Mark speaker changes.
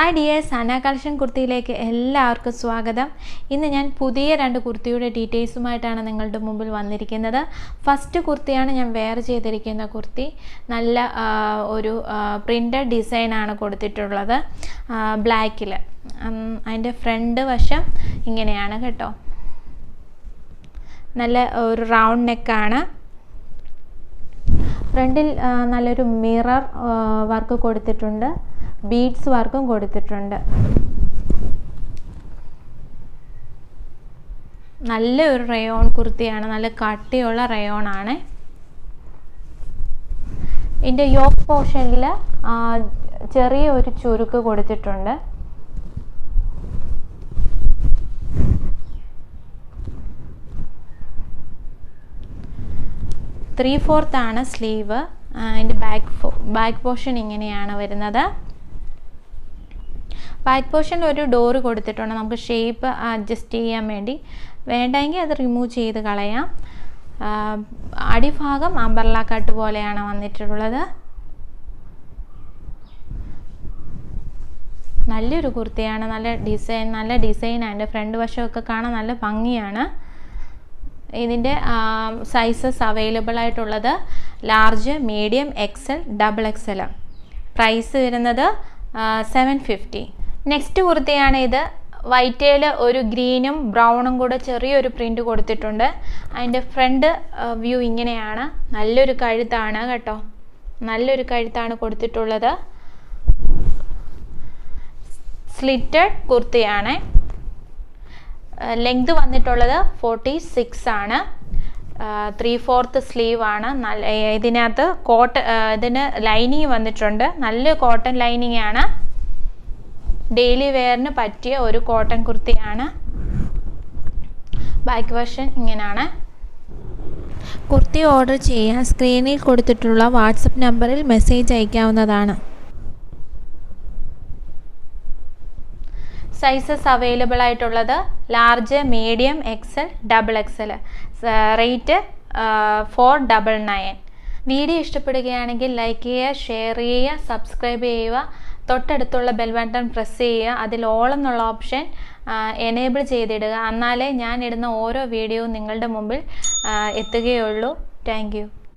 Speaker 1: Hi dears, സന collection കുർത്തിയിലേക്ക് എല്ലാവർക്കും സ്വാഗതം. ഇന്ന് ഞാൻ പുതിയ 2 കുർത്തിയുടെ ഡീറ്റെയിൽസുമായിട്ടാണ് നിങ്ങളുടെ മുമ്പിൽ വന്നിരിക്കുന്നത്. ഫസ്റ്റ് കുർത്തിയാണ് ഞാൻ വെയർ ചെയ്തിരിക്കുന്ന കുർത്തി. നല്ല ഒരു പ്രിൻ്റഡ് ഡിസൈനാണ് കൊടുത്തിട്ടുള്ളത് ബ്ലാക്കിൽ. അതിൻ്റെ ഫ്രണ്ട് വശം ഇങ്ങനെയാണ് കേട്ടോ. നല്ല ഒരു റൗണ്ട് നെക്കാണ്. ഫ്രണ്ടിൽ നല്ലൊരു മിറർ വർക്ക് കൊടുത്തിട്ടുണ്ട്, ബീഡ്സ് വർക്കും കൊടുത്തിട്ടുണ്ട്. നല്ലൊരു റയോൺ കുർത്തിയാണ്, നല്ല കട്ടിയുള്ള റയോൺ ആണ്. ഇതിൻ്റെ യോക്ക് പോർഷനിൽ ചെറിയ ഒരു ചുരുക്ക് കൊടുത്തിട്ടുണ്ട്. ത്രീ ഫോർത്ത് ആണ് സ്ലീവ്. അതിൻ്റെ ബാക്ക് പോർഷൻ ഇങ്ങനെയാണ് വരുന്നത്. ബാക്ക് പോർഷനിൽ ഒരു ഡോറ് കൊടുത്തിട്ടുണ്ട്, നമുക്ക് ഷേപ്പ് അഡ്ജസ്റ്റ് ചെയ്യാൻ വേണ്ടി. വേണ്ടെങ്കിൽ അത് റിമൂവ് ചെയ്ത് കളയാം. അടിഭാഗം അംബർല കട്ട് പോലെയാണ് വന്നിട്ടുള്ളത്. നല്ലൊരു കുർത്തിയാണ്, നല്ല ഡിസൈനാണ്. ഫ്രണ്ട് വശമൊക്കെ കാണാൻ നല്ല ഭംഗിയാണ്. ഇതിൻ്റെ സൈസസ് അവൈലബിൾ ആയിട്ടുള്ളത് large, medium, XL, double XL. Price വരുന്നത് 750. നെക്സ്റ്റ് കുർത്തിയാണ് ഇത്. വൈറ്റയിൽ ഒരു ഗ്രീനും ബ്രൗണും കൂടെ ചെറിയൊരു പ്രിൻ്റ് കൊടുത്തിട്ടുണ്ട്. അതിൻ്റെ ഫ്രണ്ട് വ്യൂ ഇങ്ങനെയാണ്. നല്ലൊരു കഴുത്താണ് കേട്ടോ, നല്ലൊരു കഴുത്താണ് കൊടുത്തിട്ടുള്ളത്. സ്ലിറ്റഡ് കുർത്തിയാണ്. ലെങ്ത് വന്നിട്ടുള്ളത് 46 ആണ്. 3/4 സ്ലീവ് ആണ്. ഇതിനകത്ത് ഇതിന് ലൈനിങ് വന്നിട്ടുണ്ട്. നല്ല കോട്ടൺ ലൈനിങ് ആണ്. ഡെയിലി വെയറിന് പറ്റിയ ഒരു കോട്ടൺ കുർത്തിയാണ്. ബാക്ക് വേർഷൻ ഇങ്ങനെയാണ്. കുർത്തി ഓർഡർ ചെയ്യാൻ സ്ക്രീനിൽ കൊടുത്തിട്ടുള്ള വാട്സപ്പ് നമ്പറിൽ മെസ്സേജ് അയക്കാവുന്നതാണ്. സൈസസ് അവൈലബിൾ ആയിട്ടുള്ളത് large, medium, XL, double XL. Rate 499. Video ഇഷ്ടപ്പെടുകയാണെങ്കിൽ ലൈക്ക് ചെയ്യുക, ഷെയർ ചെയ്യുക, സബ്സ്ക്രൈബ് ചെയ്യുക. തൊട്ടടുത്തുള്ള ബെൽ ബട്ടൺ പ്രസ് ചെയ്യുക. അതിൽ ഓൾ എന്നുള്ള ഓപ്ഷൻ എനേബിൾ ചെയ്തിടുക. എന്നാലേ ഞാൻ ഇടുന്ന ഓരോ വീഡിയോയും നിങ്ങളുടെ മുമ്പിൽ എത്തുകയുള്ളൂ. Thank you.